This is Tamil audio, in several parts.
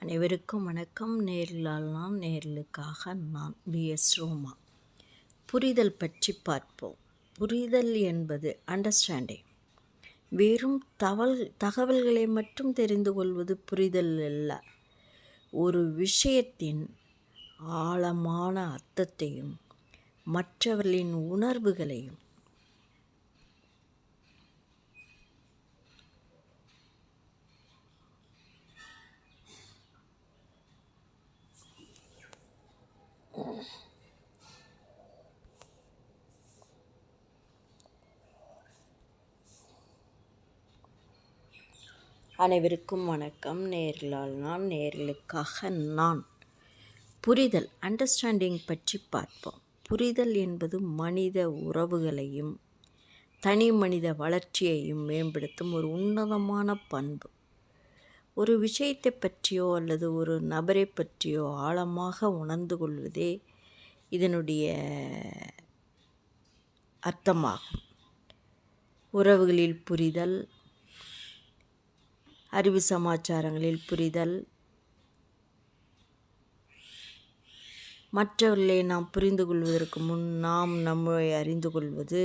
அனைவருக்கும் வணக்கம். நேரிலால் நான், நேரலுக்காக நான். பிஎஸ் ரோமா. புரிதல் பற்றி பார்ப்போம். புரிதல் என்பது அண்டர்ஸ்டாண்டிங். வெறும் தகவல்களை மட்டும் தெரிந்து கொள்வது புரிதல் அல்ல. ஒரு விஷயத்தின் ஆழமான அர்த்தத்தையும் மற்றவர்களின் உணர்வுகளையும் அனைவருக்கும் வணக்கம். நேரிலால் நான், நேரலுக்காக நான். புரிதல் அண்டர்ஸ்டாண்டிங் பற்றி பார்ப்போம். புரிதல் என்பது மனித உறவுகளையும் தனி மனித வளர்ச்சியையும் மேம்படுத்தும் ஒரு உன்னதமான பண்பு. ஒரு விஷயத்தை பற்றியோ அல்லது ஒரு நபரை பற்றியோ ஆழமாக உணர்ந்து கொள்வதே இதனுடைய அர்த்தமாகும். உறவுகளில் புரிதல், அறிவு சமாச்சாரங்களில் புரிதல், மற்றவர்களை நாம் புரிந்து கொள்வதற்கு முன் நாம் நம்மை அறிந்து கொள்வது,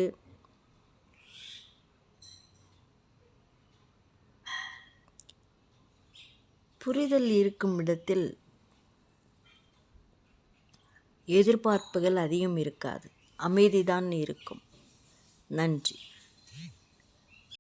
புரிதல் இருக்கும் இடத்தில் எதிர்பார்ப்புகள் அதிகம் இருக்காது, அமைதிதான் இருக்கும். நன்றி.